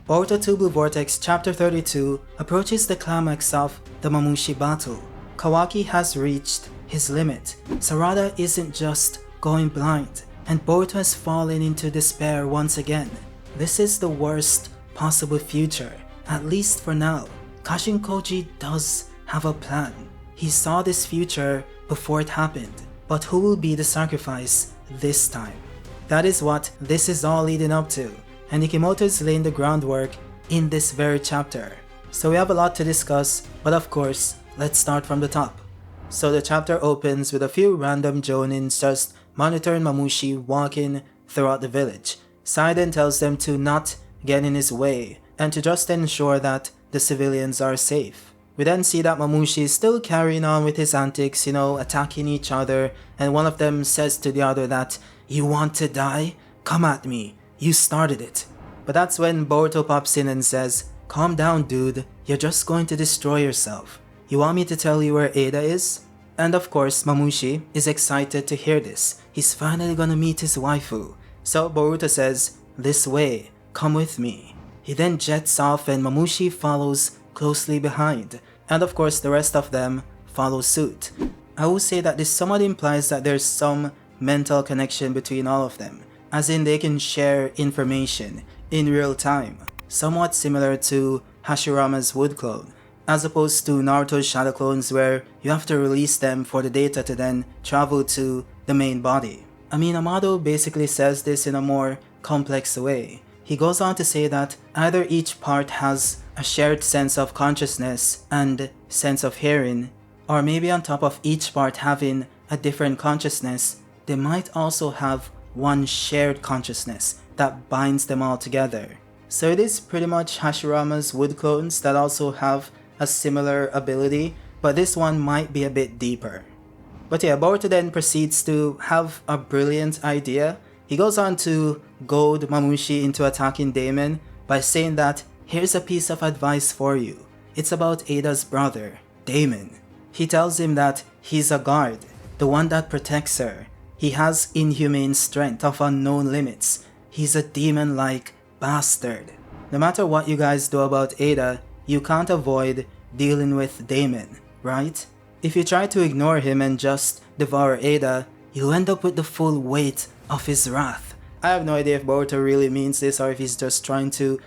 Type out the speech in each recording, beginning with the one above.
Boruto 2 Blue Vortex Chapter 32 approaches the climax of the Mamushi battle. Kawaki has reached his limit. Sarada isn't just going blind, and Boruto has fallen into despair once again. This is the worst possible future, at least for now. Kashin Koji does have a plan. He saw this future before it happened, but who will be the sacrifice this time? That is what this is all leading up to, and Ikimoto is laying the groundwork in this very chapter. So we have a lot to discuss, but of course, let's start from the top. So the chapter opens with a few random jonins just monitoring Mamushi walking throughout the village. Saiden tells them to not get in his way and to just ensure that the civilians are safe. We then see that Mamushi is still carrying on with his antics, attacking each other, and one of them says to the other that, "You want to die? Come at me. You started it." But that's when Boruto pops in and says, "Calm down, dude. You're just going to destroy yourself. You want me to tell you where Ada is?" And of course, Mamushi is excited to hear this. He's finally gonna meet his waifu. So Boruto says, "This way. Come with me." He then jets off and Mamushi follows closely behind. And of course, the rest of them follow suit. I will say that this somewhat implies that there's some mental connection between all of them, as in they can share information in real time, somewhat similar to Hashirama's wood clone, as opposed to Naruto's shadow clones where you have to release them for the data to then travel to the main body. I mean, Amado basically says this in a more complex way. He goes on to say that either each part has a shared sense of consciousness and sense of hearing, or maybe on top of each part having a different consciousness, they might also have one shared consciousness that binds them all together. So it is pretty much Hashirama's wood clones that also have a similar ability, but this one might be a bit deeper. But yeah, Boruto then proceeds to have a brilliant idea. He goes on to goad Mamushi into attacking Daemon by saying that, "Here's a piece of advice for you. It's about Ada's brother, Daemon." He tells him that he's a guard, the one that protects her. He has inhumane strength of unknown limits. He's a demon-like bastard. No matter what you guys do about Ada, you can't avoid dealing with Daemon, right? If you try to ignore him and just devour Ada, you'll end up with the full weight of his wrath. I have no idea if Boruto really means this or if he's just trying to,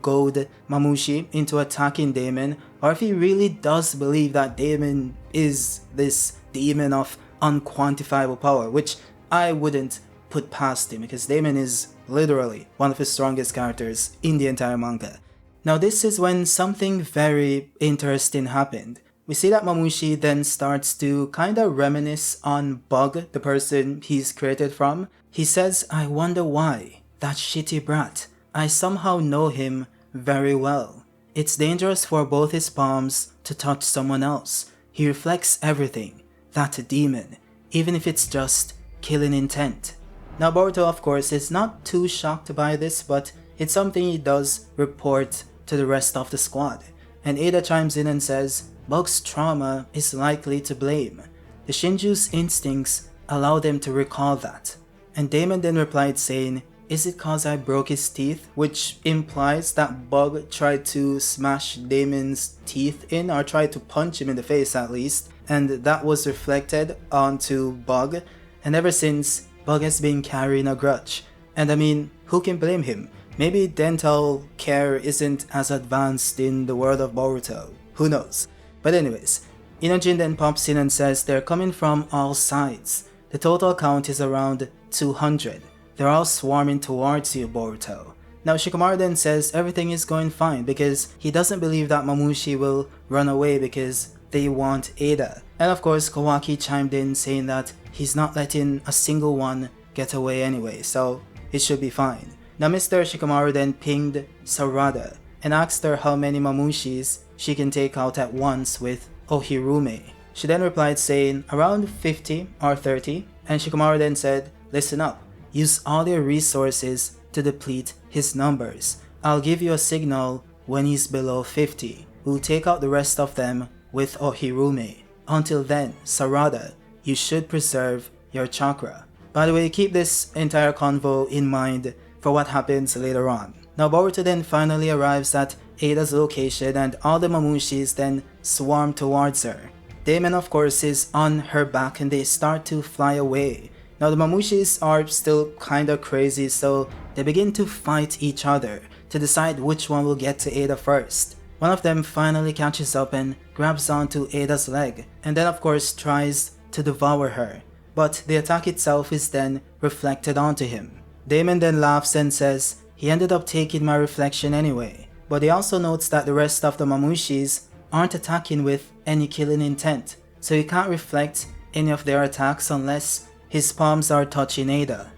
goad Mamushi into attacking Daemon, or if he really does believe that Daemon is this demon of unquantifiable power, which I wouldn't put past him because Daemon is literally one of the strongest characters in the entire manga. Now this is when something very interesting happened. We see that Mamushi then starts to kinda reminisce on Bug, the person he's created from. He says, "I wonder why. That shitty brat. I somehow know him very well. It's dangerous for both his palms to touch someone else. He reflects everything. That demon. Even if it's just killing intent." Now Boruto, of course, is not too shocked by this, but it's something he does report to the rest of the squad. And Ada chimes in and says, "Bug's trauma is likely to blame. The Shinju's instincts allow them to recall that." And Daemon then replied saying, "Is it cause I broke his teeth?" Which implies that Bug tried to smash Daemon's teeth in, or tried to punch him in the face at least, and that was reflected onto Bug. And ever since, Bug has been carrying a grudge. And I mean, who can blame him? Maybe dental care isn't as advanced in the world of Boruto. Who knows? But anyways, Inojin then pops in and says they're coming from all sides. The total count is around 200. They're all swarming towards you, Boruto. Now Shikamaru then says everything is going fine because he doesn't believe that Mamushi will run away because they want Ada. And of course Kawaki chimed in saying that he's not letting a single one get away anyway, so it should be fine. Now Mr. Shikamaru then pinged Sarada and asked her how many Mamushis she can take out at once with Ohirume. She then replied saying around 50 or 30, and Shikamaru then said, "Listen up, use all your resources to deplete his numbers. I'll give you a signal when he's below 50. We'll take out the rest of them with Ohirume. Until then, Sarada, you should preserve your chakra." By the way, keep this entire convo in mind for what happens later on. Now Boruto then finally arrives at Ada's location and all the Mamushis then swarm towards her. Daemon of course is on her back and they start to fly away. Now the Mamushis are still kinda crazy, so they begin to fight each other to decide which one will get to Ada first. One of them finally catches up and grabs onto Ada's leg and then of course tries to devour her, but the attack itself is then reflected onto him. Daemon then laughs and says he ended up taking my reflection anyway, but he also notes that the rest of the Mamushis aren't attacking with any killing intent, so he can't reflect any of their attacks unless his palms are touching Ada.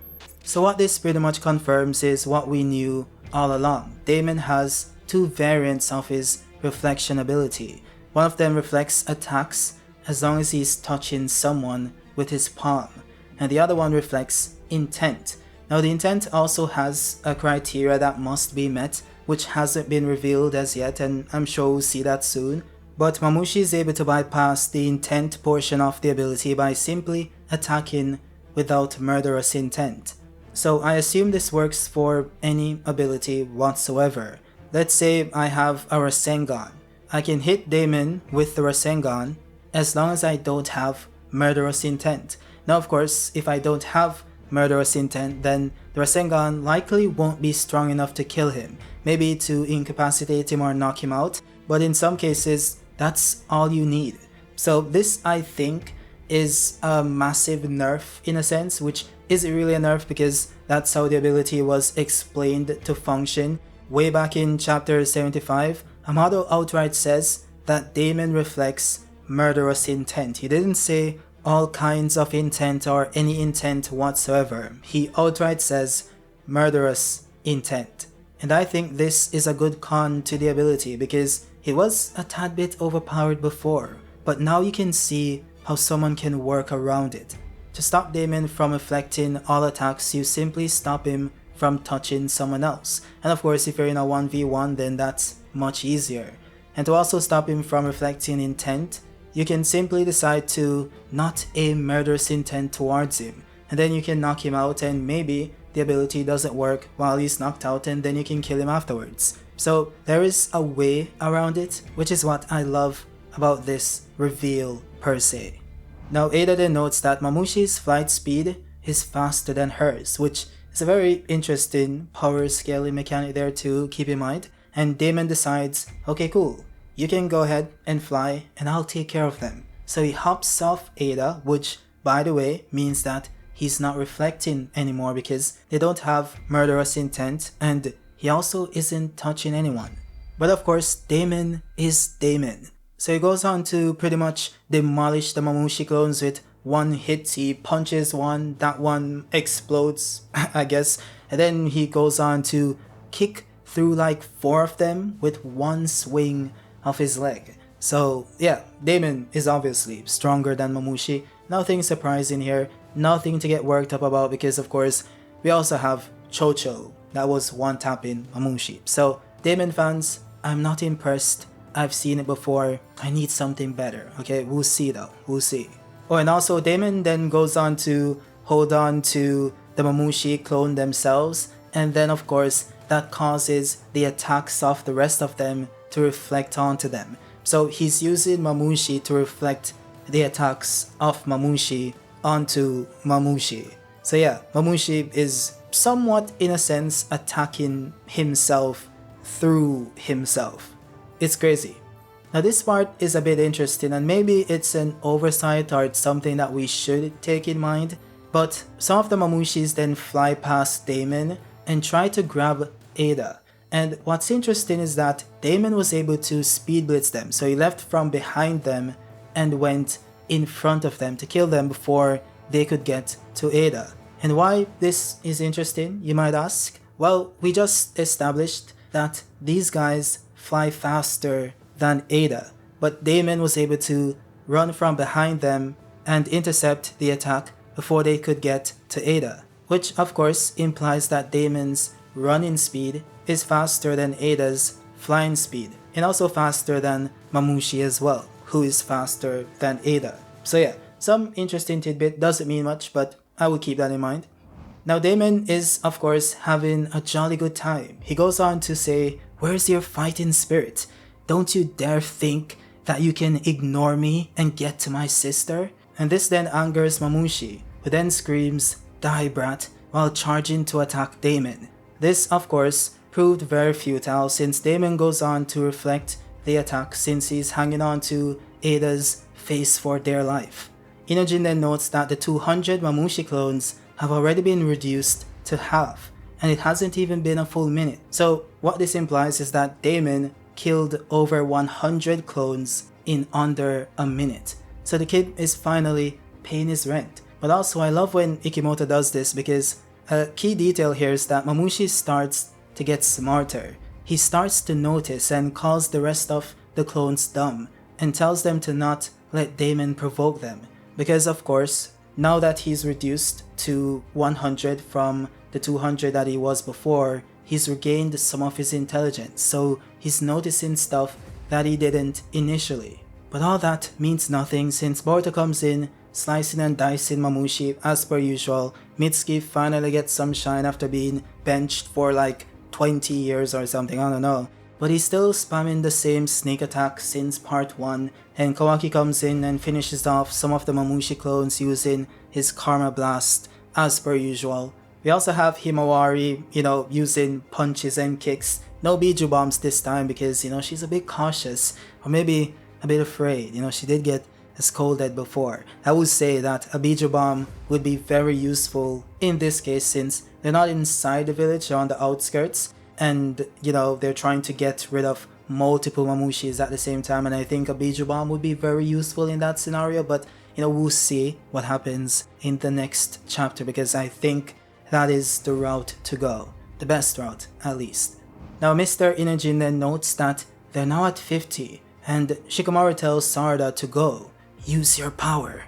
So what this pretty much confirms is what we knew all along. Daemon has two variants of his reflection ability. One of them reflects attacks as long as he's touching someone with his palm, and the other one reflects intent. Now the intent also has a criteria that must be met, which hasn't been revealed as yet, and I'm sure we'll see that soon. But Mamushi is able to bypass the intent portion of the ability by simply attacking without murderous intent. So I assume this works for any ability whatsoever. Let's say I have a Rasengan. I can hit Daemon with the Rasengan as long as I don't have murderous intent. Now of course, if I don't have murderous intent, then the Rasengan likely won't be strong enough to kill him, maybe to incapacitate him or knock him out, but in some cases that's all you need. So this, I think, is a massive nerf in a sense, which isn't really a nerf because that's how the ability was explained to function. Way back in chapter 75, Amado outright says that Daemon reflects murderous intent. He didn't say all kinds of intent or any intent whatsoever. He outright says murderous intent. And I think this is a good con to the ability because he was a tad bit overpowered before, but now you can see how someone can work around it. To stop Daemon from reflecting all attacks, you simply stop him from touching someone else. And of course, if you're in a 1v1, then that's much easier. And to also stop him from reflecting intent, you can simply decide to not aim murderous intent towards him, and then you can knock him out and maybe the ability doesn't work while he's knocked out and then you can kill him afterwards. So there is a way around it, which is what I love about this reveal per se. Now Ada then notes that Mamushi's flight speed is faster than hers, which is a very interesting power scaling mechanic there to keep in mind, and Daemon decides, okay cool, you can go ahead and fly and I'll take care of them. So he hops off Ada, which by the way means that he's not reflecting anymore because they don't have murderous intent and he also isn't touching anyone. But of course Daemon is Daemon. So he goes on to pretty much demolish the Mamushi clones with one hit. He punches one, that one explodes I guess, and then he goes on to kick through like 4 of them with one swing of his leg. So yeah, Daemon is obviously stronger than Mamushi. Nothing surprising here, nothing to get worked up about because of course we also have Chocho that was one tapping Mamushi. So Daemon fans, I'm not impressed. I've seen it before. I need something better. Okay, we'll see though, we'll see. Oh, and also Daemon then goes on to hold on to the Mamushi clone themselves, and then of course that causes the attacks of the rest of them to reflect onto them. So he's using Mamushi to reflect the attacks of Mamushi onto Mamushi. So yeah, Mamushi is somewhat in a sense attacking himself through himself. It's crazy. Now this part is a bit interesting and maybe it's an oversight or it's something that we should take in mind, but some of the Mamushis then fly past Daemon and try to grab Ada. And what's interesting is that Daemon was able to speed blitz them, so he left from behind them and went in front of them to kill them before they could get to Ada. And why this is interesting, you might ask? Well, we just established that these guys fly faster than Ada, but Daemon was able to run from behind them and intercept the attack before they could get to Ada, which of course implies that Daemon's running speed is faster than Ada's flying speed, and also faster than Mamushi as well, who is faster than Ada. So yeah, some interesting tidbit, doesn't mean much, but I will keep that in mind. Now Daemon is of course having a jolly good time. He goes on to say, "Where's your fighting spirit? Don't you dare think that you can ignore me and get to my sister?" And this then angers Mamushi, who then screams, "Die brat," while charging to attack Daemon. This of course proved very futile since Daemon goes on to reflect the attack since he's hanging on to Ada's face for dear life. Inojin then notes that the 200 Mamushi clones have already been reduced to half, and it hasn't even been a full minute. So what this implies is that Daemon killed over 100 clones in under a minute. So the kid is finally paying his rent. But also I love when Ikimoto does this because a key detail here is that Mamushi starts to get smarter. He starts to notice and calls the rest of the clones dumb and tells them to not let Daemon provoke them. Because of course, now that he's reduced to 100 from the 200 that he was before, he's regained some of his intelligence, so he's noticing stuff that he didn't initially. But all that means nothing since Boruto comes in, slicing and dicing Mamushi as per usual. Mitsuki finally gets some shine after being benched for like 20 years or something, I don't know. But he's still spamming the same sneak attack since part 1, and Kawaki comes in and finishes off some of the Mamushi clones using his Karma Blast as per usual. We also have Himawari, using punches and kicks. No Biju bombs this time because, she's a bit cautious, or maybe a bit afraid. She did get scolded before. I would say that a Biju bomb would be very useful in this case since they're not inside the village, they're on the outskirts. And, they're trying to get rid of multiple Mamushis at the same time, and I think a Biju Bomb would be very useful in that scenario, but, we'll see what happens in the next chapter, because I think that is the route to go. The best route, at least. Now, Mr. Inojin then notes that they're now at 50, and Shikamaru tells Sarada to go. Use your power.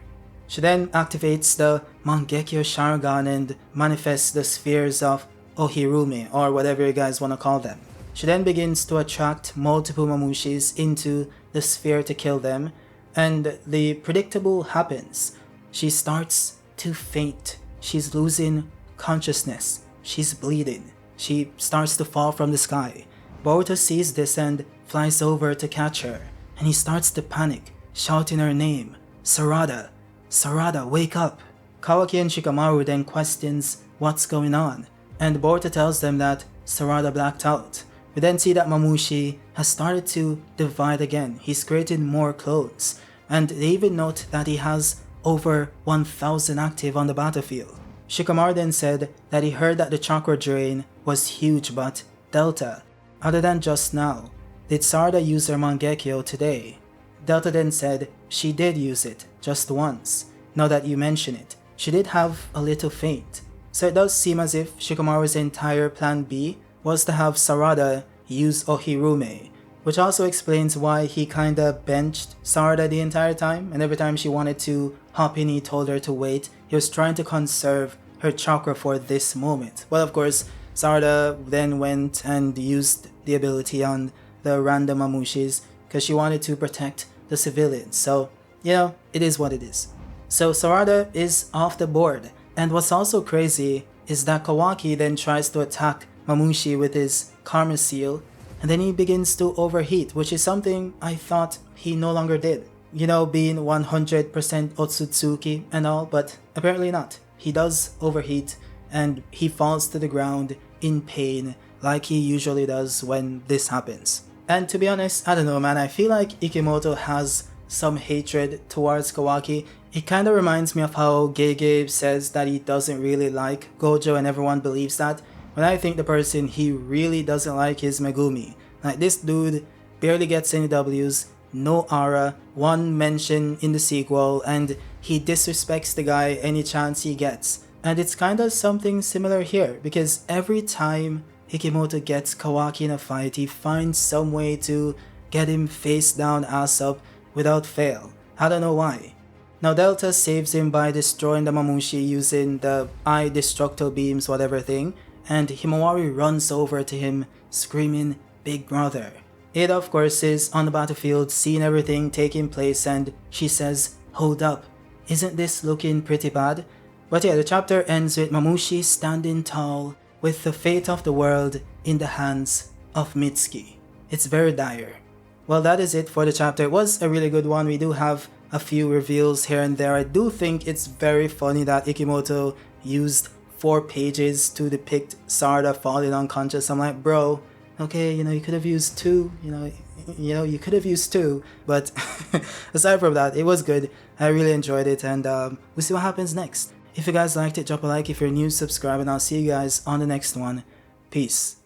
She then activates the Mangekyo Sharingan and manifests the spheres of Ohirumi, or whatever you guys want to call them. She then begins to attract multiple Mamushis into the sphere to kill them, and the predictable happens. She starts to faint. She's losing consciousness. She's bleeding. She starts to fall from the sky. Boruto sees this and flies over to catch her, and he starts to panic, shouting her name, "Sarada! Sarada, wake up!" Kawaki and Shikamaru then questions what's going on, and Boruto tells them that Sarada blacked out. We then see that Mamushi has started to divide again. He's created more clones, and they even note that he has over 1,000 active on the battlefield. Shikamaru then said that he heard that the chakra drain was huge, but Delta, other than just now, did Sarada use her Mangekyo today? Delta then said she did use it, just once. Now that you mention it, she did have a little faint. So it does seem as if Shikamaru's entire plan B was to have Sarada use Ohirume, which also explains why he kinda benched Sarada the entire time, and every time she wanted to hop in he told her to wait. He was trying to conserve her chakra for this moment. Well, of course, Sarada then went and used the ability on the random Mamushis because she wanted to protect the civilians. So, it is what it is. So Sarada is off the board. And what's also crazy is that Kawaki then tries to attack Mamushi with his Karma Seal, and then he begins to overheat, which is something I thought he no longer did. Being 100% Otsutsuki and all, but apparently not. He does overheat, and he falls to the ground in pain, like he usually does when this happens. And to be honest, I don't know, man, I feel like Ikimoto has some hatred towards Kawaki. It kinda reminds me of how Gege says that he doesn't really like Gojo and everyone believes that, when I think the person he really doesn't like is Megumi. Like, this dude barely gets any W's, no aura, one mention in the sequel, and he disrespects the guy any chance he gets. And it's kinda something similar here, because every time Ikimoto gets Kawaki in a fight, he finds some way to get him face down, ass up, without fail. I don't know why. Now Delta saves him by destroying the Mamushi using the eye destructo beams whatever thing, and Himawari runs over to him screaming, "Big brother." Ada of course is on the battlefield seeing everything taking place, and she says, "Hold up, isn't this looking pretty bad?" But yeah, the chapter ends with Mamushi standing tall with the fate of the world in the hands of Mitsuki. It's very dire. Well, that is it for the chapter. It was a really good one. We do have a few reveals here and there. I do think it's very funny that Ikimoto used 4 pages to depict Sarada falling unconscious. I'm like, bro, okay, you could have used 2, you could have used 2, but aside from that, it was good. I really enjoyed it, and we'll see what happens next. If you guys liked it, drop a like. If you're new, subscribe, and I'll see you guys on the next one. Peace.